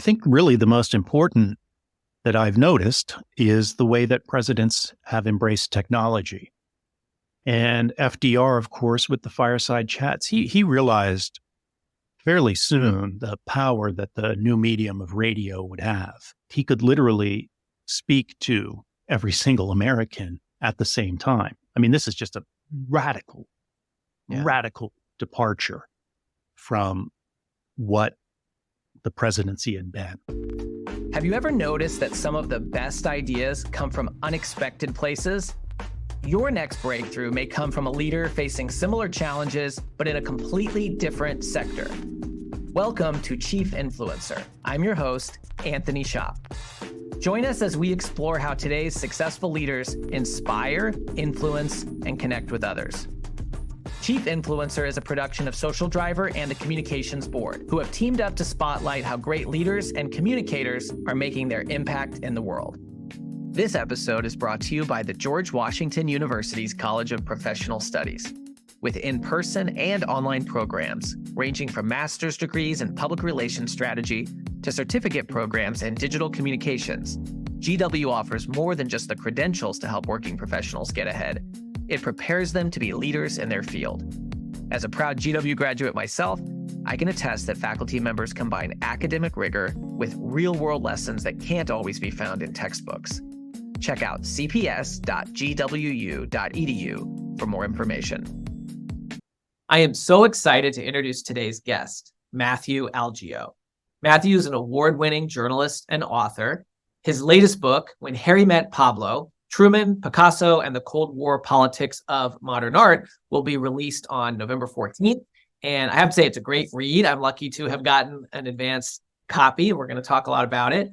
I think really the most important that I've noticed is the way that presidents have embraced technology. And FDR, of course, with the fireside chats, he realized fairly soon the power that the new medium of radio would have. He could literally speak to every single American at the same time. I mean, this is just a radical, radical departure from what the presidency had been. Have you ever noticed that some of the best ideas come from unexpected places? Your next breakthrough may come from a leader facing similar challenges, but in a completely different sector. Welcome to Chief Influencer. I'm your host, Anthony Shop. Join us as we explore how today's successful leaders inspire, influence, and connect with others. Chief Influencer is a production of Social Driver and the Communications Board, who have teamed up to spotlight how great leaders and communicators are making their impact in the world. This episode is brought to you by the George Washington University's College of Professional Studies. With in-person and online programs ranging from master's degrees in public relations strategy to certificate programs in digital communications, GW offers more than just the credentials to help working professionals get ahead. It prepares them to be leaders in their field. As a proud GW graduate myself, I can attest that faculty members combine academic rigor with real-world lessons that can't always be found in textbooks. Check out cps.gwu.edu for more information. I am so excited to introduce today's guest, Matthew Algeo. Matthew is an award-winning journalist and author. His latest book, When Harry Met Pablo, Truman, Picasso, and the Cold War Politics of Modern Art, will be released on November 14th. And I have to say, it's a great read. I'm lucky to have gotten an advanced copy. We're going to talk a lot about it.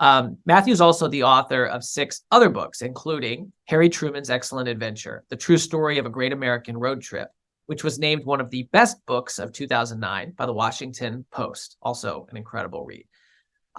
Matthew is also the author of 6 other books, including Harry Truman's Excellent Adventure, The True Story of a Great American Road Trip, which was named one of the best books of 2009 by the Washington Post. Also an incredible read.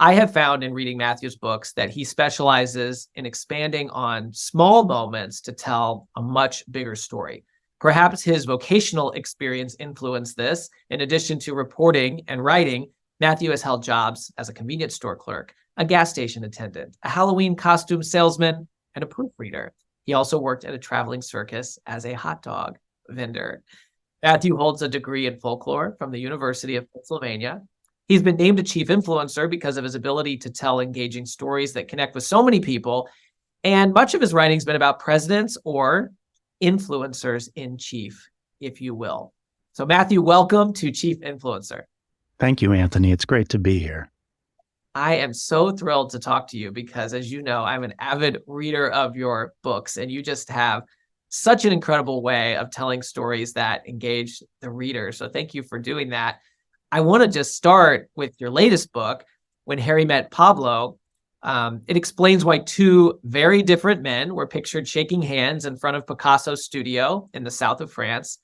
I have found in reading Matthew's books that he specializes in expanding on small moments to tell a much bigger story. Perhaps his vocational experience influenced this. In addition to reporting and writing, Matthew has held jobs as a convenience store clerk, a gas station attendant, a Halloween costume salesman, and a proofreader. He also worked at a traveling circus as a hot dog vendor. Matthew holds a degree in folklore from the University of Pennsylvania. He's been named a chief influencer because of his ability to tell engaging stories that connect with so many people. And much of his writing's been about presidents or influencers in chief, if you will. So Matthew, welcome to Chief Influencer. Thank you, Anthony. It's great to be here. I am so thrilled to talk to you because, as you know, I'm an avid reader of your books, and you just have such an incredible way of telling stories that engage the reader. So thank you for doing that. I want to just start with your latest book, When Harry Met Pablo. It explains why 2 very different men were pictured shaking hands in front of Picasso's studio in the south of France.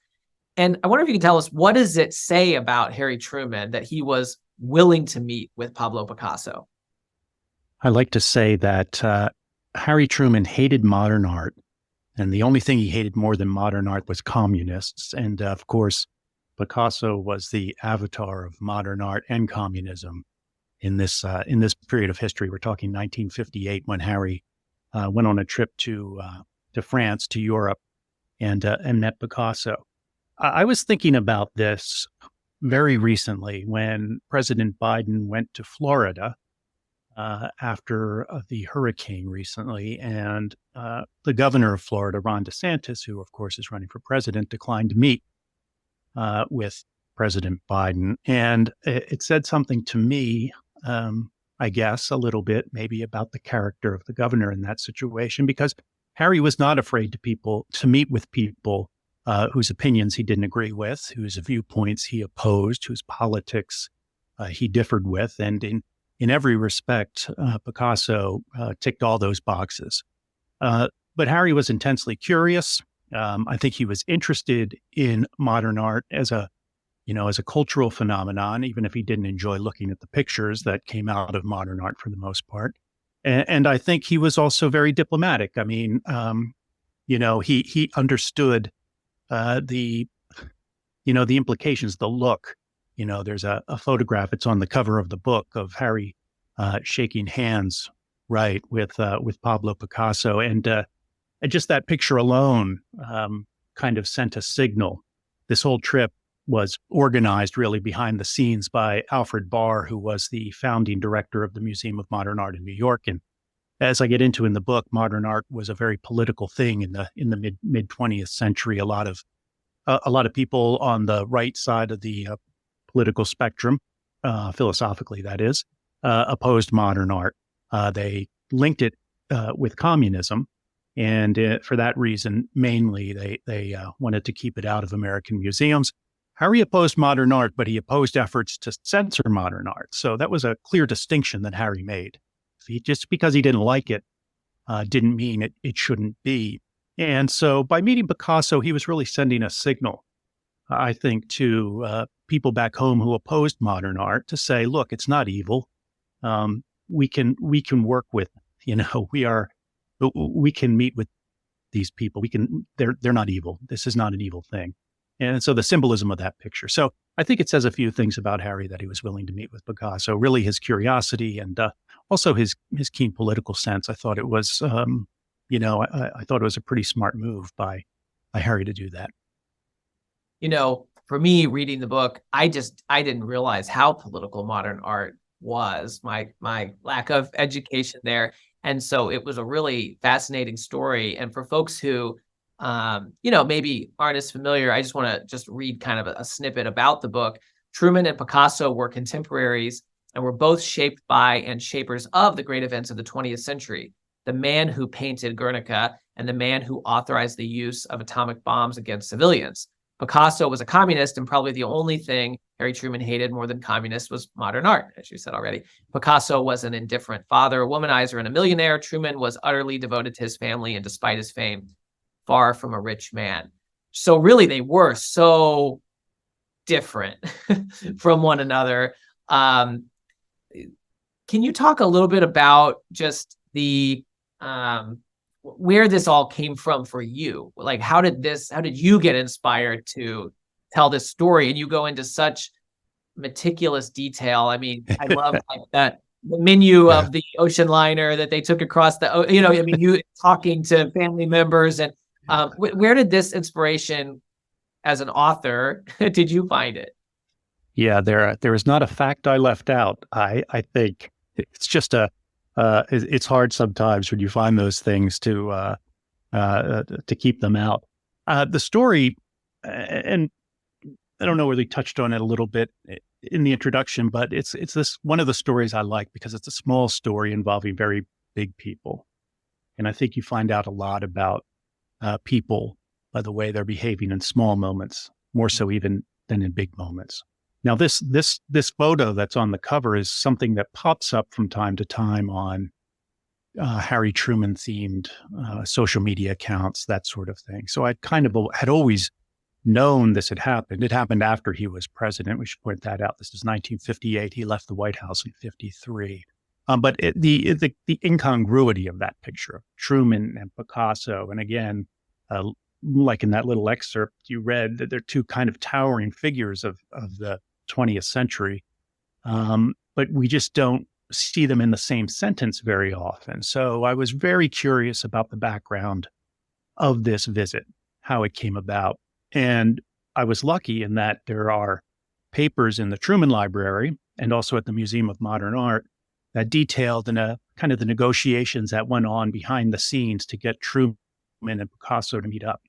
And I wonder if you can tell us, what does it say about Harry Truman that he was willing to meet with Pablo Picasso? I like to say that Harry Truman hated modern art, and the only thing he hated more than modern art was communists. And of course, Picasso was the avatar of modern art and communism in this period of history. We're talking 1958, when Harry went on a trip to France, to Europe, and met Picasso. I was thinking about this very recently when President Biden went to Florida after the hurricane recently, and the governor of Florida, Ron DeSantis, who of course is running for president, declined to meet with President Biden. And it said something to me, I guess, a little bit maybe about the character of the governor in that situation, because Harry was not afraid to meet with people whose opinions he didn't agree with, whose viewpoints he opposed, whose politics he differed with. And in every respect, Picasso ticked all those boxes. But Harry was intensely curious. I think he was interested in modern art as a cultural phenomenon, even if he didn't enjoy looking at the pictures that came out of modern art for the most part. And I think he was also very diplomatic. I mean, he understood the implications, the look. There's a photograph, it's on the cover of the book, of Harry shaking hands, right, with Pablo Picasso, and just that picture alone kind of sent a signal. This whole trip was organized really behind the scenes by Alfred Barr, who was the founding director of the Museum of Modern Art in New York. And as I get into in the book, modern art was a very political thing in the mid 20th century. A lot of people on the right side of the political spectrum, philosophically that is, opposed modern art. They linked it with communism, and for that reason, mainly, they wanted to keep it out of American museums. Harry opposed modern art, but he opposed efforts to censor modern art. So that was a clear distinction that Harry made. Just because he didn't like it didn't mean it shouldn't be. And so by meeting Picasso, he was really sending a signal, I think, to people back home who opposed modern art to say, look, it's not evil. We can work with, we can meet with these people. They're not evil. This is not an evil thing. And so the symbolism of that picture. So I think it says a few things about Harry that he was willing to meet with Picasso, really his curiosity and also his keen political sense. I thought it was, I thought it was a pretty smart move by Harry to do that. For me, reading the book, I didn't realize how political modern art was, my lack of education there. And so it was a really fascinating story. And for folks who, maybe aren't as familiar, I just want to just read kind of a snippet about the book. Truman and Picasso were contemporaries and were both shaped by and shapers of the great events of the 20th century. The man who painted Guernica and the man who authorized the use of atomic bombs against civilians. Picasso was a communist, and probably the only thing Harry Truman hated more than communists was modern art, as you said already. Picasso was an indifferent father, a womanizer, and a millionaire. Truman was utterly devoted to his family, and despite his fame, far from a rich man. So really, they were so different from one another. Can you talk a little bit about just the where this all came from for you? Like, how did you get inspired to tell this story? And you go into such meticulous detail. I mean, I love that the menu of the ocean liner that they took across you talking to family members and where did this inspiration as an author, did you find it? Yeah, there is not a fact I left out. I think it's just it's hard sometimes when you find those things to keep them out. The story, and I don't know whether you touched on it a little bit in the introduction, but it's this one of the stories I like because it's a small story involving very big people, and I think you find out a lot about people by the way they're behaving in small moments, more so even than in big moments. Now, this photo that's on the cover is something that pops up from time to time on Harry Truman themed social media accounts, that sort of thing. So I kind of had always known this had happened. It happened after he was president. We should point that out. This is 1958. He left the White House in 53. But the incongruity of that picture of Truman and Picasso, and again, like in that little excerpt you read, that they're two kind of towering figures of the 20th century, but we just don't see them in the same sentence very often. So I was very curious about the background of this visit, how it came about. And I was lucky in that there are papers in the Truman Library and also at the Museum of Modern Art that detailed kind of the negotiations that went on behind the scenes to get Truman and Picasso to meet up.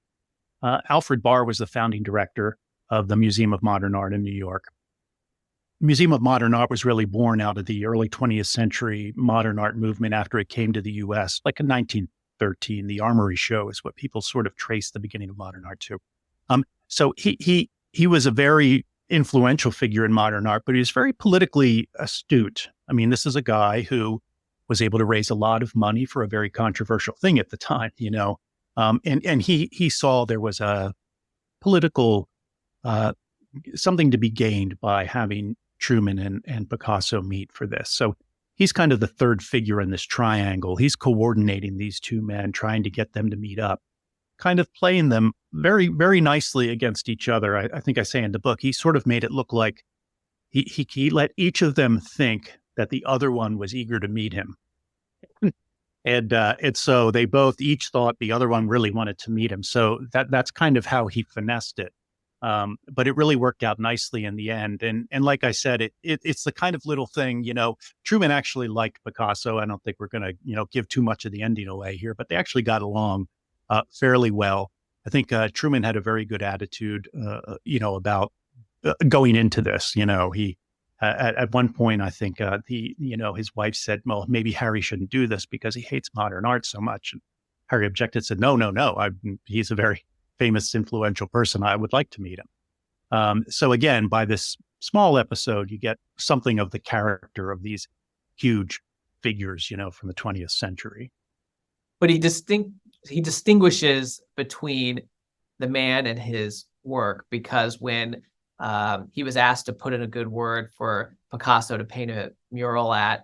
Alfred Barr was the founding director of the Museum of Modern Art in New York. Museum of Modern Art was really born out of the early 20th century modern art movement after it came to the U.S., like in 1913. The Armory Show is what people sort of trace the beginning of modern art to. So he was a very influential figure in modern art, but he was very politically astute. I mean, this is a guy who was able to raise a lot of money for a very controversial thing at the time, and he saw there was a political something to be gained by having Truman and Picasso meet for this. So he's kind of the third figure in this triangle. He's coordinating these two men, trying to get them to meet up, kind of playing them very, very nicely against each other. I think I say in the book, he sort of made it look like he let each of them think that the other one was eager to meet him. And so they both each thought the other one really wanted to meet him. So that's kind of how he finessed it. But it really worked out nicely in the end. And like I said, it's the kind of little thing, Truman actually liked Picasso. I don't think we're going to, give too much of the ending away here, but they actually got along fairly well. I think Truman had a very good attitude, about going into this. He at one point, I think his wife said, "Well, maybe Harry shouldn't do this because he hates modern art so much." And Harry objected, said, "No, no, no. He's a very famous, influential person. I would like to meet him." So again, by this small episode, you get something of the character of these huge figures, from the 20th century. But he distinguishes between the man and his work, because when he was asked to put in a good word for Picasso to paint a mural at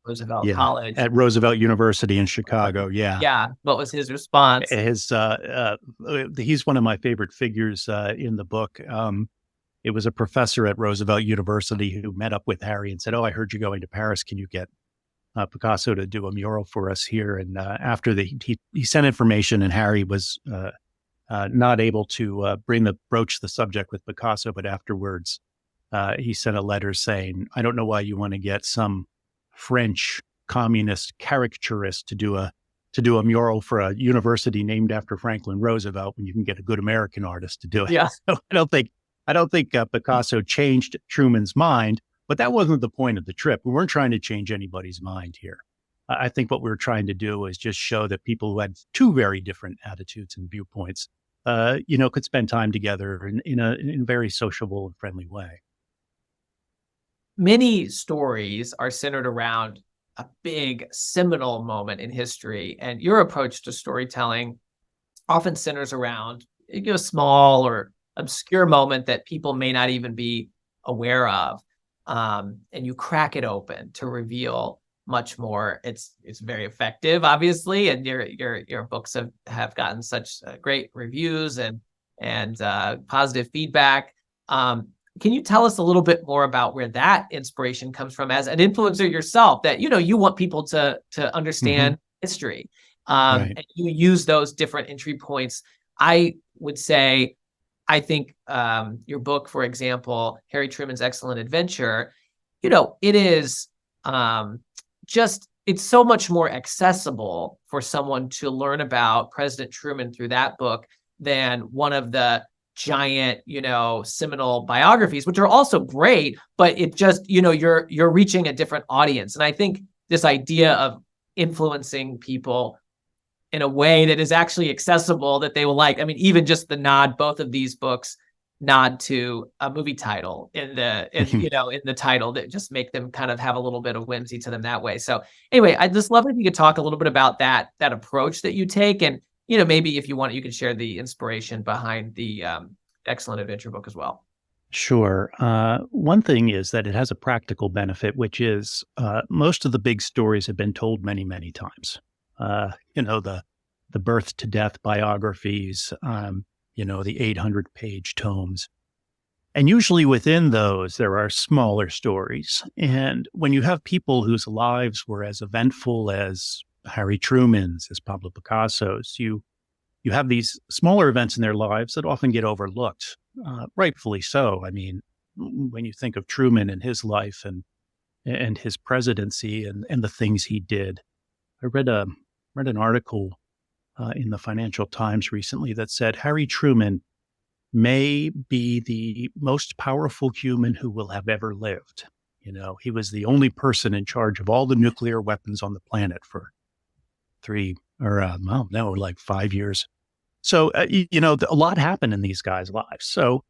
Roosevelt College. At Roosevelt University in Chicago. Yeah. Yeah. What was his response? He's one of my favorite figures in the book. It was a professor at Roosevelt University who met up with Harry and said, "Oh, I heard you're going to Paris. Can you get Picasso to do a mural for us here?" And after he sent information, and Harry was not able to broach the subject with Picasso, but afterwards he sent a letter saying, "I don't know why you want to get some French communist caricaturist to do a mural for a university named after Franklin Roosevelt when you can get a good American artist to do it." Yeah. So I don't think Picasso changed Truman's mind, but that wasn't the point of the trip. We weren't trying to change anybody's mind here. I think what we were trying to do is just show that people who had two very different attitudes and viewpoints, could spend time together in a very sociable and friendly way. Many stories are centered around a big seminal moment in history, and your approach to storytelling often centers around a small or obscure moment that people may not even be aware of, and you crack it open to reveal much more. It's very effective, obviously, and your books have gotten such great reviews and positive feedback. Can you tell us a little bit more about where that inspiration comes from as an influencer yourself, that, you want people to understand history, Right. and you use those different entry points? I would say, I think your book, for example, Harry Truman's Excellent Adventure, it is it's so much more accessible for someone to learn about President Truman through that book than one of the giant, seminal biographies, which are also great, but it just, you're reaching a different audience. And I think this idea of influencing people in a way that is actually accessible, that they will like. I mean, even just the nod, both of these books nod to a movie title in the title, that just make them kind of have a little bit of whimsy to them that way. So anyway, I just love if you could talk a little bit about that approach that you take, and maybe if you want, you can share the inspiration behind the Excellent Adventure book as well. Sure. One thing is that it has a practical benefit, which is most of the big stories have been told many, many times. The birth to death biographies, the 800-page tomes. And usually within those, there are smaller stories. And when you have people whose lives were as eventful as Harry Truman's, as Pablo Picasso's, you have these smaller events in their lives that often get overlooked, rightfully so. I mean, when you think of Truman and his life and his presidency and the things he did, I read an article in the Financial Times recently that said Harry Truman may be the most powerful human who will have ever lived. He was the only person in charge of all the nuclear weapons on the planet for 5 years. So, a lot happened in these guys' lives. So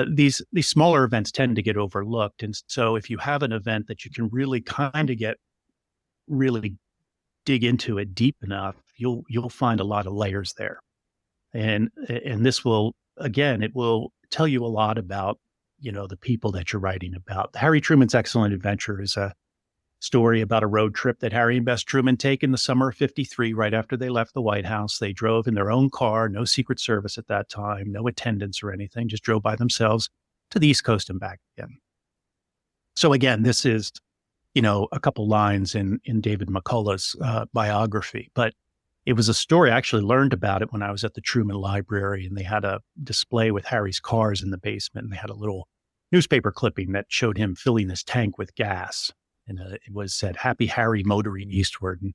these smaller events tend to get overlooked. And so if you have an event that you can really kind of really dig into it deep enough, you'll find a lot of layers there. And this will, again, it will tell you a lot about, the people that you're writing about. Harry Truman's Excellent Adventure is a story about a road trip that Harry and Bess Truman take in the summer of '53, right after they left the White House. They drove in their own car, no Secret Service at that time, no attendants or anything, just drove by themselves to the East Coast and back again. So again, this is a couple lines in David McCullough's biography. But it was a story. I actually learned about it when I was at the Truman Library, and they had a display with Harry's cars in the basement, and they had a little newspaper clipping that showed him filling his tank with gas. And it was said, "Happy Harry motoring eastward." And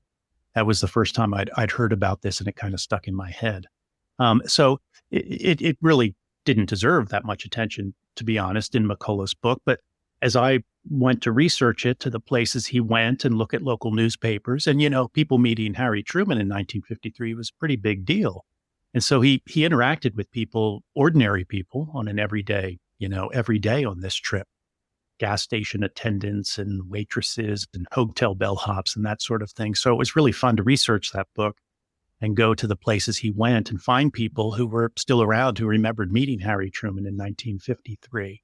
that was the first time I'd heard about this, and it kind of stuck in my head. So it really didn't deserve that much attention, to be honest, in McCullough's book. But as I went to research it, to the places he went and look at local newspapers, and people meeting Harry Truman in 1953 was a pretty big deal. And so he interacted with people, ordinary people, on an every day on this trip. Gas station attendants and waitresses and hotel bellhops and that sort of thing. So it was really fun to research that book and go to the places he went and find people who were still around who remembered meeting Harry Truman in 1953.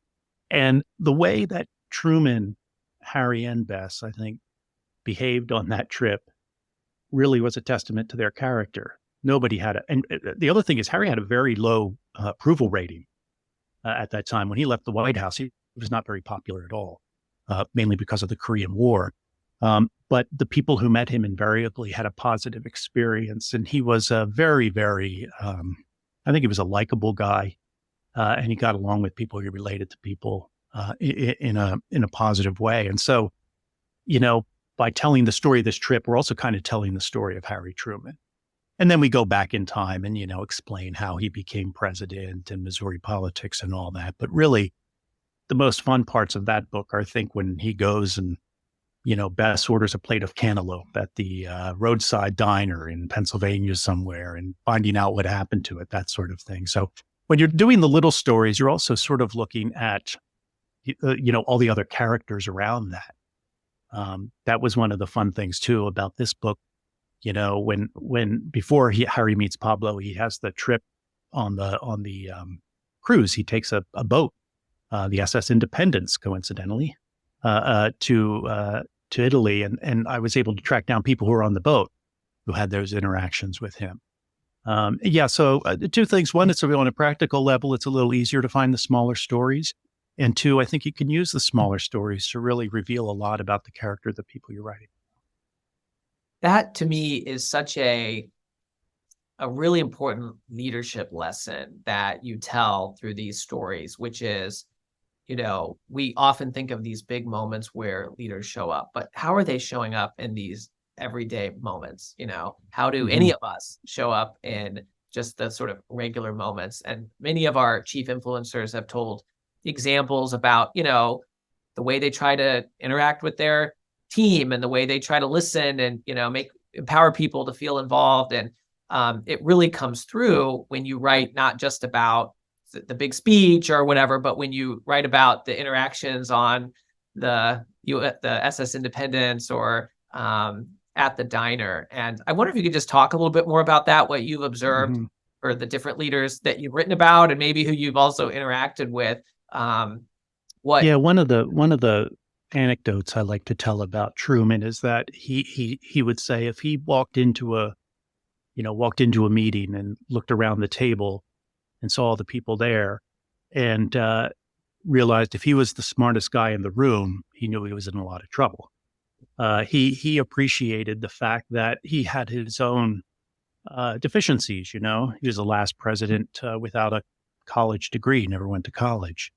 And the way that Truman, Harry, and Bess, I think, behaved on that trip really was a testament to their character. Nobody had and the other thing is Harry had a very low approval rating at that time. When he left the White House, he was not very popular at all, mainly because of the Korean War. But the people who met him invariably had a positive experience. And he was a very, very, I think he was a likable guy. And he got along with people. He related to people in a positive way. And so, by telling the story of this trip, we're also kind of telling the story of Harry Truman. And then we go back in time and, explain how he became president and Missouri politics and all that. But really, the most fun parts of that book are, I think, when he goes and, Bess orders a plate of cantaloupe at the roadside diner in Pennsylvania somewhere and finding out what happened to it, that sort of thing. So when you're doing the little stories, you're also sort of looking at, all the other characters around that. That was one of the fun things, too, about this book. When before Harry meets Pablo, he has the trip on the cruise. He takes a boat, the SS Independence, coincidentally, to Italy, and I was able to track down people who were on the boat who had those interactions with him. So two things. One, it's on a practical level, it's a little easier to find the smaller stories. And two, I think you can use the smaller stories to really reveal a lot about the character of the people you're writing. That to me is such a really important leadership lesson that you tell through these stories, which is, we often think of these big moments where leaders show up, but how are they showing up in these everyday moments? How do any of us show up in just the sort of regular moments? And many of our chief influencers have told examples about, the way they try to interact with their team and the way they try to listen and, empower people to feel involved. And it really comes through when you write not just about the big speech or whatever, but when you write about the interactions on the SS Independence or at the diner. And I wonder if you could just talk a little bit more about that, what you've observed or the different leaders that you've written about and maybe who you've also interacted with. One of the anecdotes I like to tell about Truman is that he would say if he walked into a meeting and looked around the table and saw all the people there and realized if he was the smartest guy in the room, he knew he was in a lot of trouble. He appreciated the fact that he had his own deficiencies. He was the last president without a college degree, never went to college.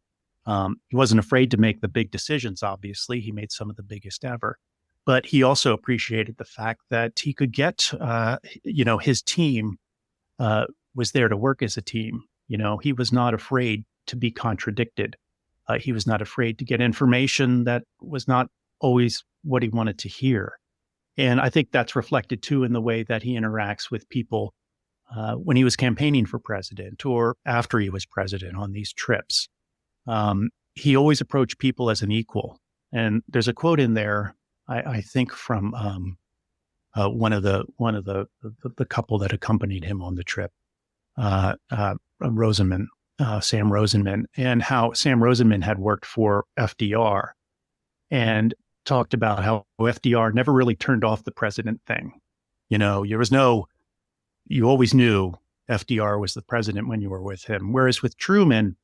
He wasn't afraid to make the big decisions, obviously. He made some of the biggest ever. But he also appreciated the fact that he could get, his team was there to work as a team. He was not afraid to be contradicted. He was not afraid to get information that was not always what he wanted to hear. And I think that's reflected, too, in the way that he interacts with people when he was campaigning for president or after he was president on these trips. He always approached people as an equal. And there's a quote in there, I think from one of the couple that accompanied him on the trip, Rosenman, Sam Rosenman, and how Sam Rosenman had worked for FDR and talked about how FDR never really turned off the president thing. You always knew FDR was the president when you were with him. Whereas with Truman,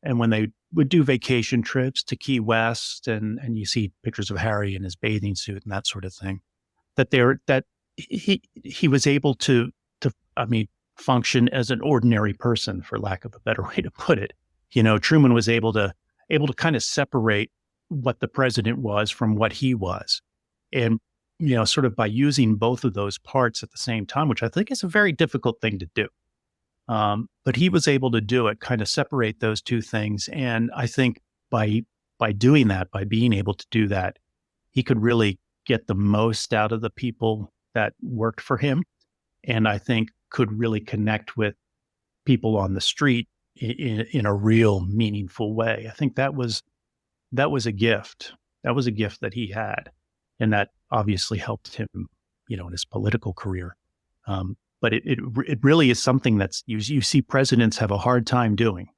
and when they would do vacation trips to Key West, and you see pictures of Harry in his bathing suit and that sort of thing. That he was able to I mean, function as an ordinary person, for lack of a better way to put it. Truman was able to kind of separate what the president was from what he was, and sort of by using both of those parts at the same time, which I think is a very difficult thing to do. But he was able to do it, kind of separate those two things. And I think by doing that, by being able to do that, he could really get the most out of the people that worked for him. And I think could really connect with people on the street in a real meaningful way. I think that was a gift. That was a gift that he had. And that obviously helped him, in his political career. But it really is something that's you see presidents have a hard time doing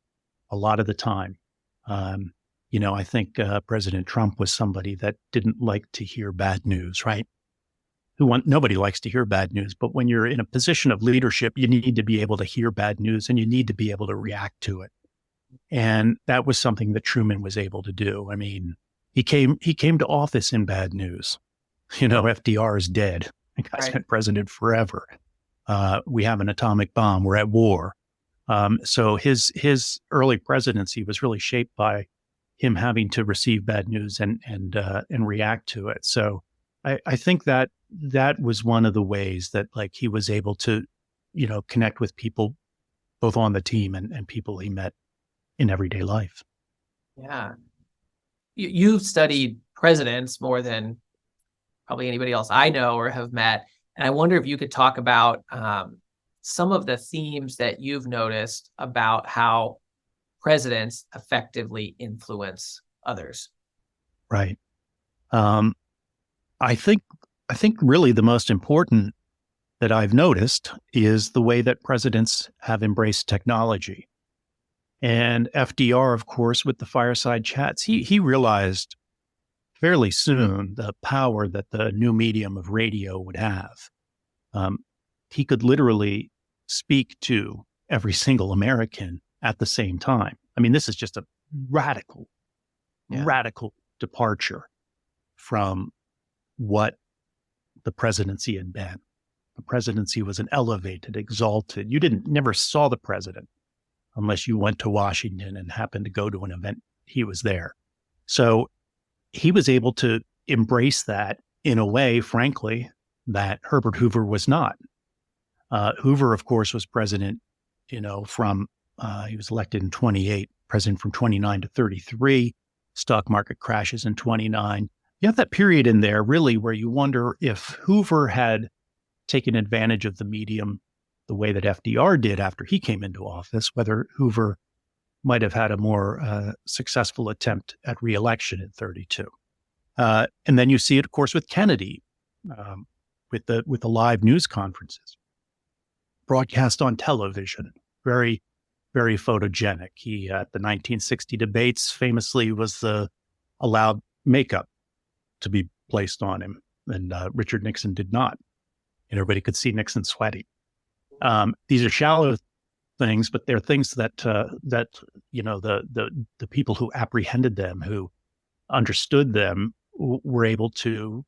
a lot of the time. I think President Trump was somebody that didn't like to hear bad news, right? Nobody likes to hear bad news, but when you're in a position of leadership, you need to be able to hear bad news and you need to be able to react to it. And that was something that Truman was able to do. I mean, he came to office in bad news. FDR is dead. The guy's been president forever. We have an atomic bomb. We're at war. So his early presidency was really shaped by him having to receive bad news and react to it. So I think that was one of the ways that he was able to, connect with people both on the team and people he met in everyday life. Yeah. You've studied presidents more than probably anybody else I know or have met. And I wonder if you could talk about some of the themes that you've noticed about how presidents effectively influence others. Right. I think really the most important that I've noticed is the way that presidents have embraced technology. And FDR, of course, with the fireside chats, he realized fairly soon the power that the new medium of radio would have. He could literally speak to every single American at the same time. I mean, this is just a radical departure from what the presidency had been. The presidency was an elevated, exalted. You never saw the president unless you went to Washington and happened to go to an event. He was there. So he was able to embrace that in a way, frankly, that Herbert Hoover was not. Hoover, of course, was president, from, he was elected in 28, president from 29 to 33. Stock market crashes in 29. You have that period in there really where you wonder if Hoover had taken advantage of the medium the way that FDR did after he came into office, whether Hoover might have had a more successful attempt at reelection in 32. And then you see it, of course, with Kennedy, with the live news conferences, broadcast on television, very, very photogenic. He, at the 1960 debates, famously was allowed makeup to be placed on him, and Richard Nixon did not. And everybody could see Nixon sweating. These are shallow things, but they're things that the people who apprehended them, who understood them, were able to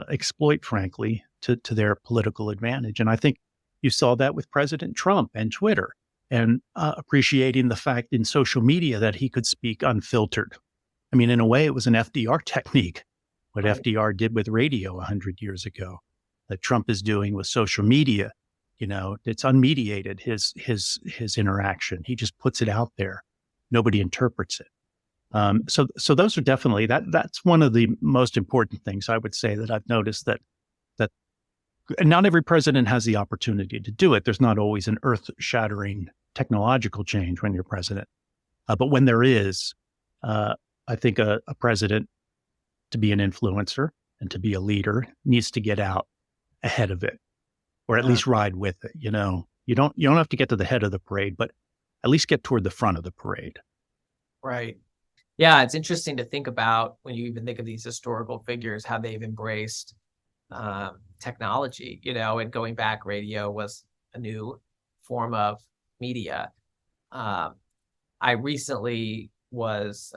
exploit, frankly, to their political advantage. And I think you saw that with President Trump and Twitter, and appreciating the fact in social media that he could speak unfiltered. I mean, in a way, it was an FDR technique, what FDR did with radio 100 years ago, that Trump is doing with social media. It's unmediated, his interaction. He just puts it out there. Nobody interprets it. So those are definitely, that's one of the most important things I would say that I've noticed, that and not every president has the opportunity to do it. There's not always an earth-shattering technological change when you're president. But when there is, I think a president, to be an influencer and to be a leader, needs to get out ahead of it, or at least ride with it. You don't have to get to the head of the parade, but at least get toward the front of the parade. Right. Yeah, it's interesting to think about when you even think of these historical figures, how they've embraced technology, and going back, radio was a new form of media. I recently was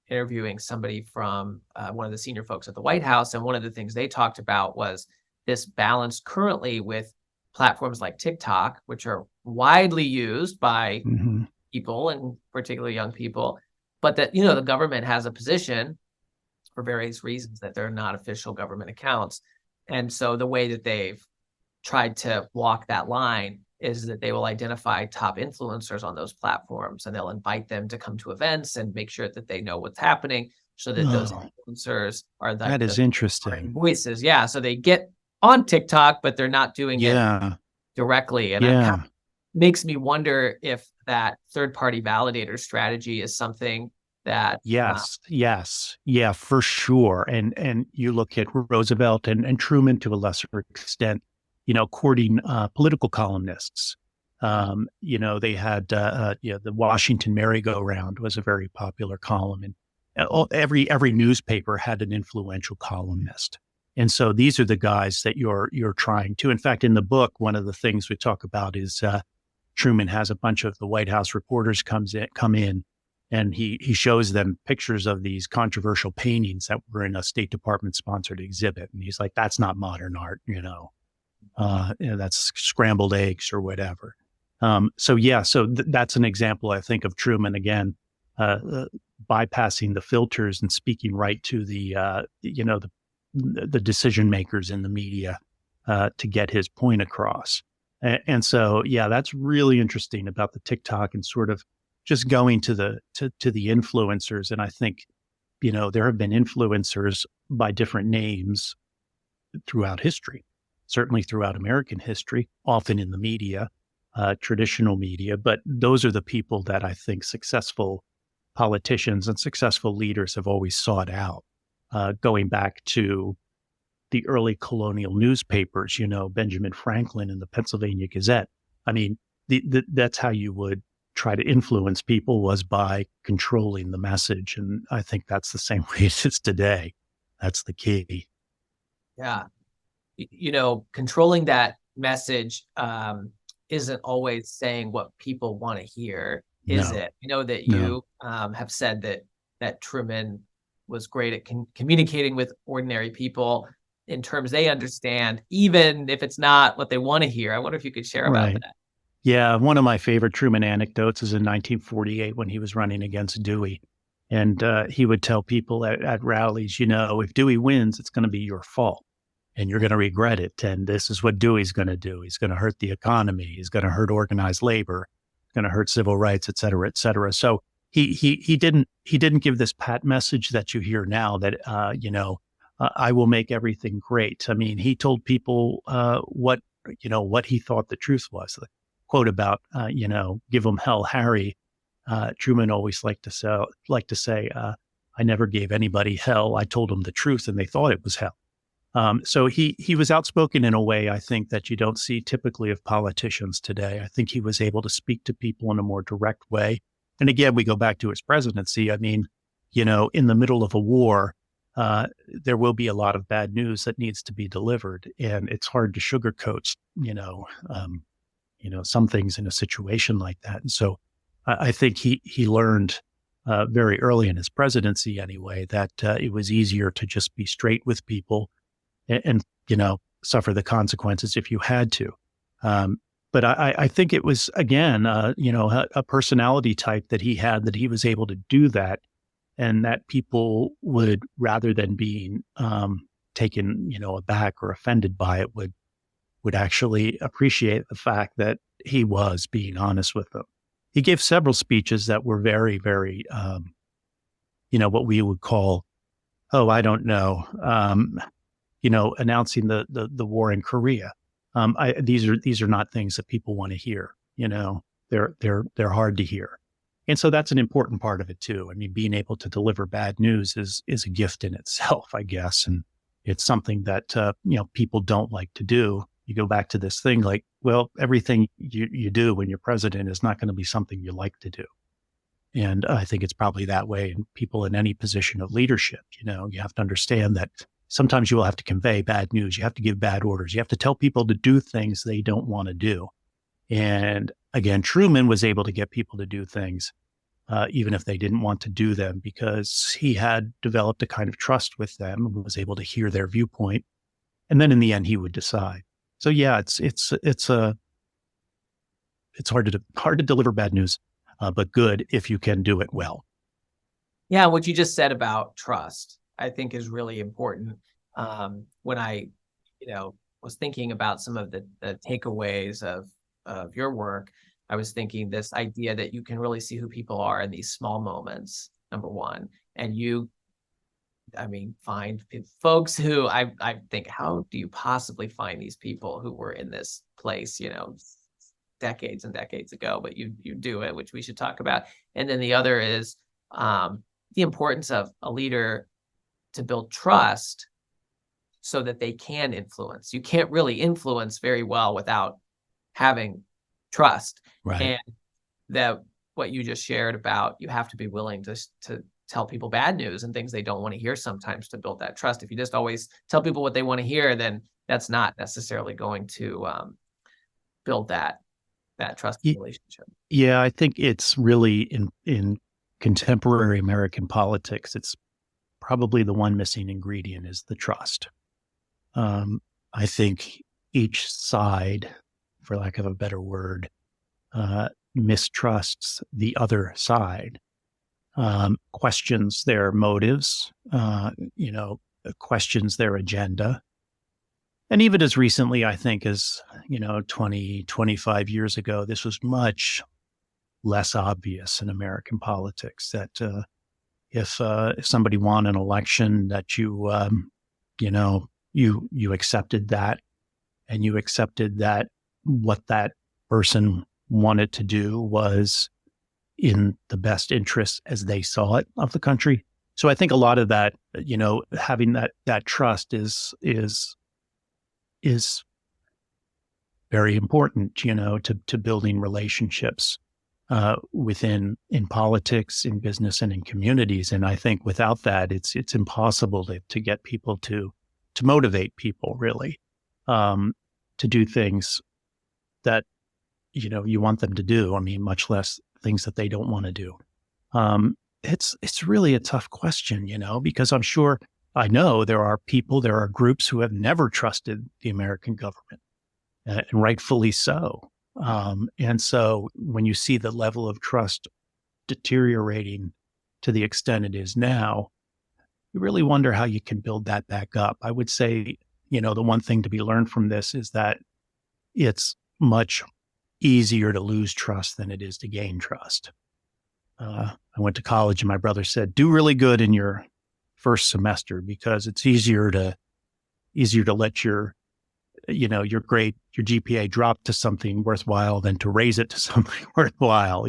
interviewing somebody from one of the senior folks at the White House, and one of the things they talked about was this balance currently with platforms like TikTok, which are widely used by Mm-hmm. people, and particularly young people, but that, the government has a position for various reasons that they're not official government accounts. And so the way that they've tried to walk that line is that they will identify top influencers on those platforms, and they'll invite them to come to events and make sure that they know what's happening, so that those Oh, influencers are like that the is interesting. voices. Yeah. So they get on TikTok, but they're not doing it Yeah. directly. And it kind Yeah. of makes me wonder if that third party validator strategy is something that Yes. Yes. Yeah, for sure. And you look at Roosevelt and Truman to a lesser extent, courting political columnists. They had, the Washington merry-go-round was a very popular column, and every newspaper had an influential columnist. And so these are the guys that you're trying to. In fact, in the book, one of the things we talk about is Truman has a bunch of the White House reporters come in, and he shows them pictures of these controversial paintings that were in a State Department sponsored exhibit, and he's like, "That's not modern art, that's scrambled eggs or whatever." So that's an example, I think, of Truman again, bypassing the filters and speaking right to the decision makers in the media to get his point across. And so, yeah, that's really interesting about the TikTok and sort of just going to the influencers. And I think, there have been influencers by different names throughout history, certainly throughout American history, often in the media, traditional media. But those are the people that I think successful politicians and successful leaders have always sought out, going back to the early colonial newspapers, Benjamin Franklin and the Pennsylvania Gazette. I mean, that's how you would try to influence people, was by controlling the message. And I think that's the same way it is today. That's the key. yeah, controlling that message isn't always saying what people want to hear, is No, it? I know that no, you have said that Truman was great at communicating with ordinary people in terms they understand, even if it's not what they want to hear. I wonder if you could share about right. that. Yeah, one of my favorite Truman anecdotes is in 1948 when he was running against Dewey. And he would tell people at rallies, if Dewey wins, it's going to be your fault and you're going to regret it. And this is what Dewey's going to do. He's going to hurt the economy. He's going to hurt organized labor, going to hurt civil rights, et cetera, et cetera. So he didn't give this pat message that you hear now that, I will make everything great. I mean, he told people what he thought the truth was. The quote about, give them hell, Harry. Truman always liked to say, I never gave anybody hell. I told them the truth and they thought it was hell. So he was outspoken in a way, I think, that you don't see typically of politicians today. I think he was able to speak to people in a more direct way. And again, we go back to his presidency. I mean, in the middle of a war, there will be a lot of bad news that needs to be delivered, and it's hard to sugarcoat, some things in a situation like that. And so I think he learned very early in his presidency, anyway, that it was easier to just be straight with people and suffer the consequences if you had to. But I think it was, again, a personality type that he had, that he was able to do that, and that people would, rather than being taken, aback or offended by it, would actually appreciate the fact that he was being honest with them. He gave several speeches that were very, very, what we would call, I don't know, announcing the war in Korea. These are not things that people want to hear. They're hard to hear. And so that's an important part of it too. I mean, being able to deliver bad news is a gift in itself, I guess. And it's something that, people don't like to do. You go back to this thing like, well, everything you do when you're president is not going to be something you like to do. And I think it's probably that way in people in any position of leadership. You have to understand that sometimes you will have to convey bad news. You have to give bad orders. You have to tell people to do things they don't want to do. And again, Truman was able to get people to do things even if they didn't want to do them, because he had developed a kind of trust with them and was able to hear their viewpoint. And then in the end, he would decide. So yeah, it's hard to deliver bad news, but good if you can do it well. Yeah, what you just said about trust, I think is really important. When I, was thinking about some of the takeaways of your work, I was thinking this idea that you can really see who people are in these small moments, number one. And find folks who I think, how do you possibly find these people who were in this place, decades and decades ago, but you do it, which we should talk about. And then the other is the importance of a leader to build trust so that they can influence. You can't really influence very well without having trust. Right. And that what you just shared about, you have to be willing to tell people bad news and things they don't want to hear sometimes to build that trust. If you just always tell people what they want to hear, then that's not necessarily going to build that trusting relationship. Yeah, I think it's really in contemporary American politics, it's probably the one missing ingredient is the trust. I think each side, for lack of a better word, mistrusts the other side, questions their motives, questions their agenda. And even as recently, I think, as, 20, 25 years ago, this was much less obvious in American politics that if somebody won an election, that you accepted that, and you accepted that what that person wanted to do was in the best interest as they saw it of the country. So I think a lot of that, having that trust is very important, to building relationships in politics, in business, and in communities. And I think without that, it's impossible to get people to motivate people really to do things that you want them to do. I mean, much less things that they don't want to do. It's really a tough question, because I know there are groups who have never trusted the American government, and rightfully so. And so when you see the level of trust deteriorating to the extent it is now, you really wonder how you can build that back up. I would say, the one thing to be learned from this is that it's much easier to lose trust than it is to gain trust. I went to college and my brother said, do really good in your first semester because it's easier to let your GPA drop to something worthwhile than to raise it to something worthwhile.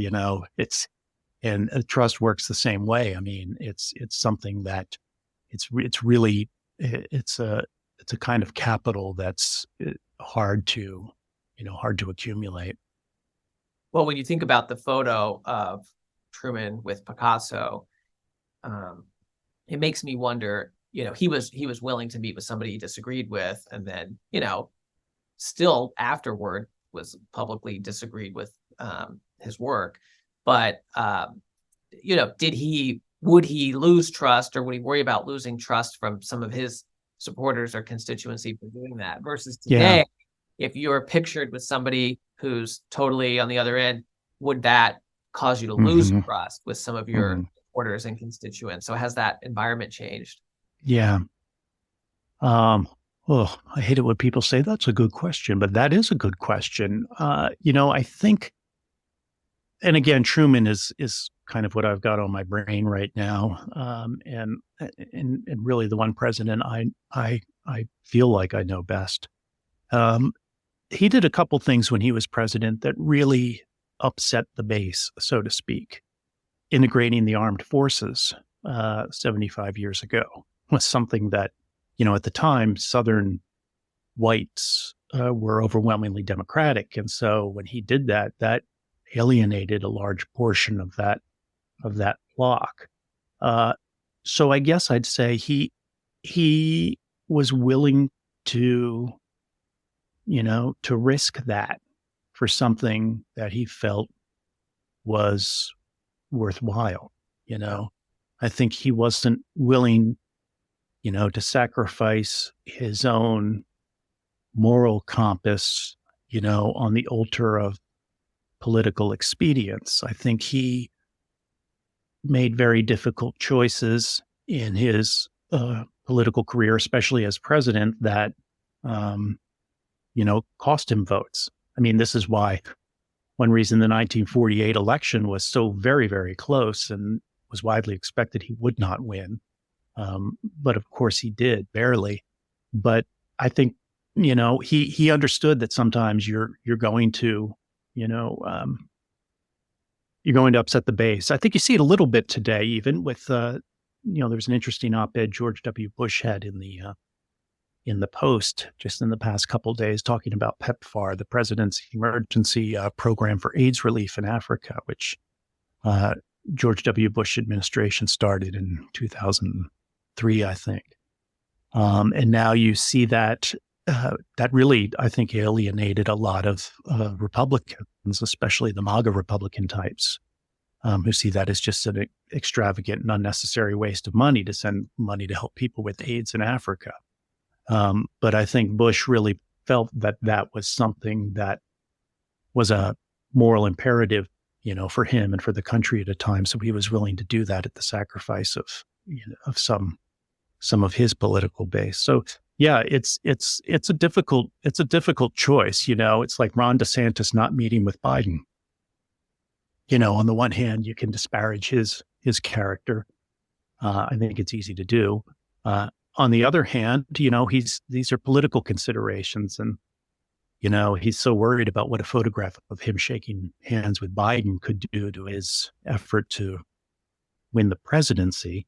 And trust works the same way. I mean, it's something that it's a kind of capital that's hard to accumulate. Well, when you think about the photo of Truman with Picasso, it makes me wonder, he was willing to meet with somebody he disagreed with, and then, still afterward was publicly disagreed with his work. But, would he lose trust, or would he worry about losing trust from some of his supporters or constituency for doing that? Versus today, if you're pictured with somebody who's totally on the other end, would that cause you to lose trust with some of your supporters and constituents? So has that environment changed? Yeah. I hate it when people say that's a good question, but that is a good question. I think, and again, Truman is kind of what I've got on my brain right now, and really the one president I feel like I know best. He did a couple things when he was president that really upset the base, so to speak. Integrating the armed forces 75 years ago was something that, at the time, Southern whites were overwhelmingly Democratic. And so when he did that, that alienated a large portion of that bloc. So I guess I'd say he was willing to risk that for something that he felt was worthwhile. I think he wasn't willing, to sacrifice his own moral compass, on the altar of political expedience. I think he made very difficult choices in his political career, especially as president, that, cost him votes. I mean, this is why one reason the 1948 election was so very, very close and was widely expected he would not win. But of course he did, barely. But I think, he understood that sometimes you're going to, you're going to upset the base. I think you see it a little bit today, even with, there's an interesting op-ed George W. Bush had in the Post just in the past couple of days, talking about PEPFAR, the president's emergency program for AIDS relief in Africa, which George W. Bush administration started in 2003, I think. And now you see that that really, I think, alienated a lot of Republicans, especially the MAGA Republican types, who see that as just an extravagant and unnecessary waste of money to send money to help people with AIDS in Africa. But I think Bush really felt that that was something that was a moral imperative, for him and for the country at a time. So he was willing to do that at the sacrifice of, of some of his political base. So yeah, it's a difficult choice. It's like Ron DeSantis not meeting with Biden. On the one hand, you can disparage his character. I think it's easy to do. On the other hand, these are political considerations, and he's so worried about what a photograph of him shaking hands with Biden could do to his effort to win the presidency.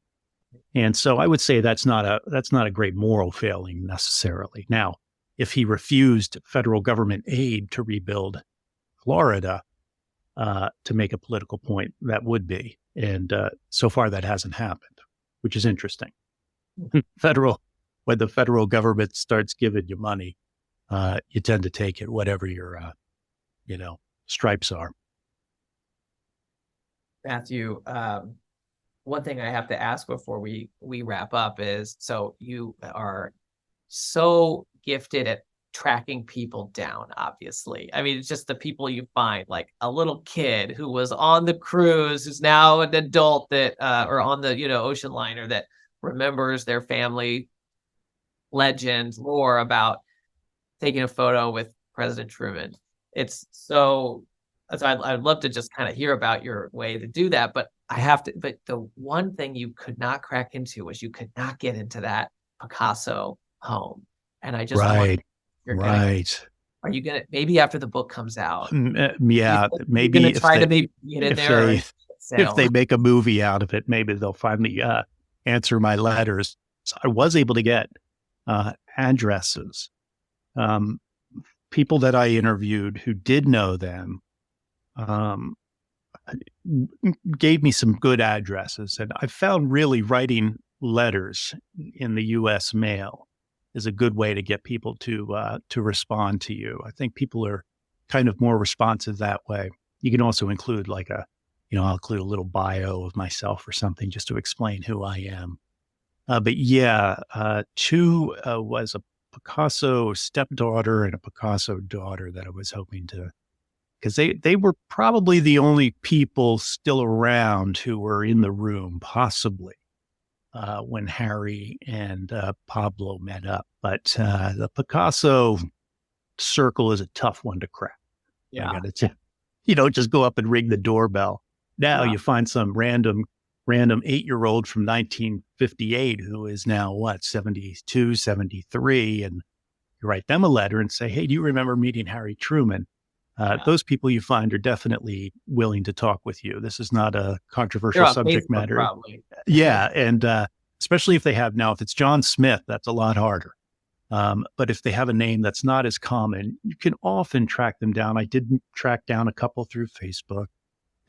And so I would say that's not a great moral failing necessarily. Now, if he refused federal government aid to rebuild Florida to make a political point, that would be. And so far that hasn't happened, which is interesting. When the federal government starts giving you money, you tend to take it, whatever your, stripes are. Matthew, one thing I have to ask before we wrap up is, so you are so gifted at tracking people down, obviously. I mean, it's just the people you find, like a little kid who was on the cruise, who's now an adult that, or on the, ocean liner, that remembers their family legend lore about taking a photo with President Truman. It's so I'd love to just kind of hear about your way to do that, but but the one thing you could not crack into was you could not get into that Picasso home. And I just right. Are you gonna, maybe after the book comes out? Yeah, maybe you're gonna try to maybe get in there. If they make a movie out of it, maybe they'll finally answer my letters. So I was able to get addresses, people that I interviewed who did know them, gave me some good addresses. And I found really writing letters in the U.S. mail is a good way to get people to respond to you. I think people are kind of more responsive that way. You can also include I'll include a little bio of myself or something just to explain who I am. But yeah, Chu was a Picasso stepdaughter and a Picasso daughter that I was hoping to, because they were probably the only people still around who were in the room, possibly, when Harry and Pablo met up. But the Picasso circle is a tough one to crack. Yeah. You don't just go up and ring the doorbell. Now you find some random 8-year-old from 1958 who is now 72, 73, and you write them a letter and say, hey, do you remember meeting Harry Truman? Those people you find are definitely willing to talk with you. This is not a controversial subject matter. Probably. Yeah. And especially if it's John Smith, that's a lot harder. But if they have a name that's not as common, you can often track them down. I did track down a couple through Facebook.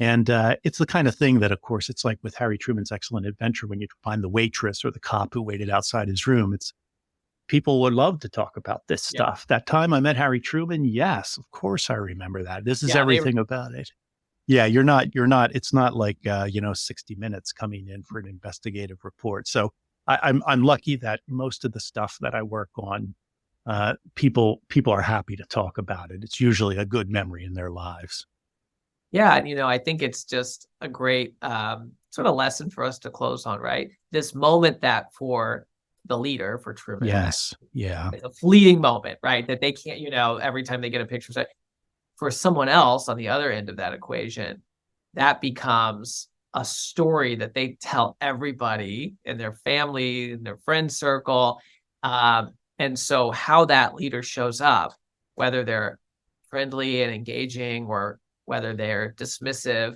And it's the kind of thing that, of course, it's like with Harry Truman's Excellent Adventure, when you find the waitress or the cop who waited outside his room. People would love to talk about this stuff. That time I met Harry Truman, yes, of course I remember that. This is everything about it. Yeah, it's not like 60 Minutes coming in for an investigative report. So I'm lucky that most of the stuff that I work on, people are happy to talk about it. It's usually a good memory in their lives. Yeah, and I think it's just a great sort of lesson for us to close on, right? This moment that for the leader, for Truman and Yes. Yeah. it's a fleeting moment, right? That they can't, every time they get a picture. For someone else on the other end of that equation, that becomes a story that they tell everybody in their family, in their friend circle. And so how that leader shows up, whether they're friendly and engaging or whether they're dismissive,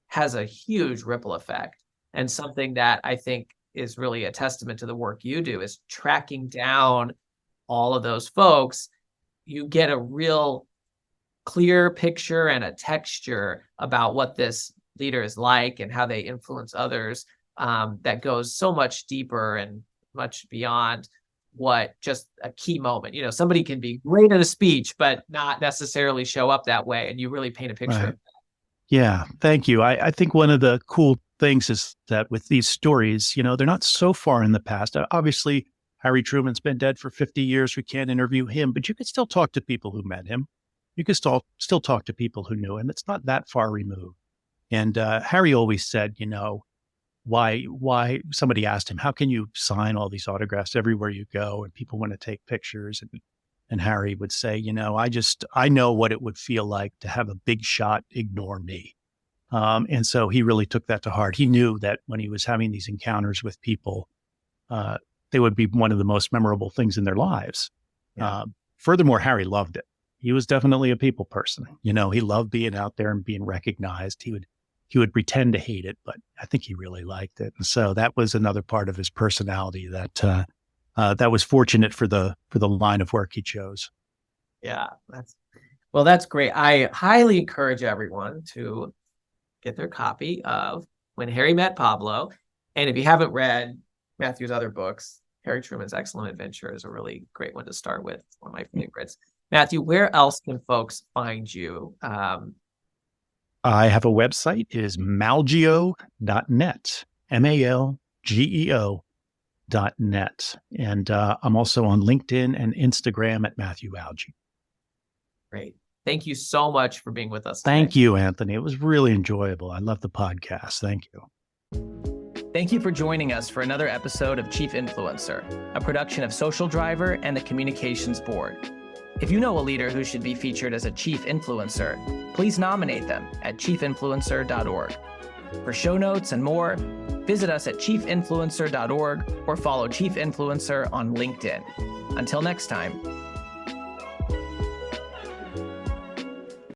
has a huge ripple effect. And something that I think is really a testament to the work you do is tracking down all of those folks. You get a real clear picture and a texture about what this leader is like and how they influence others, that goes so much deeper and much beyond what just a key moment. Somebody can be great at a speech, but not necessarily show up that way. And you really paint a picture. Right. Yeah. Thank you. I think one of the cool things is that with these stories, they're not so far in the past. Obviously, Harry Truman's been dead for 50 years. We can't interview him, but you could still talk to people who met him. You could still talk to people who knew him. It's not that far removed. And Harry always said, why somebody asked him, how can you sign all these autographs everywhere you go and people want to take pictures? And Harry would say, I know what it would feel like to have a big shot ignore me. And so he really took that to heart. He knew that when he was having these encounters with people, they would be one of the most memorable things in their lives. Yeah. Furthermore, Harry loved it. He was definitely a people person. He loved being out there and being recognized. He would pretend to hate it, but I think he really liked it. And so that was another part of his personality that was fortunate for the line of work he chose. Yeah, that's great. I highly encourage everyone to get their copy of When Harry Met Pablo. And if you haven't read Matthew's other books, Harry Truman's Excellent Adventure is a really great one to start with. It's one of my favorites. Matthew, where else can folks find you? I have a website. It is malgeo.net, malgeo.net. And I'm also on LinkedIn and Instagram at Matthew Algeo. Great. Thank you so much for being with us today. Thank you, Anthony. It was really enjoyable. I love the podcast. Thank you. Thank you for joining us for another episode of Chief Influencer, a production of Social Driver and the Communications Board. If you know a leader who should be featured as a chief influencer, please nominate them at chiefinfluencer.org. For show notes and more, visit us at chiefinfluencer.org or follow Chief Influencer on LinkedIn. Until next time.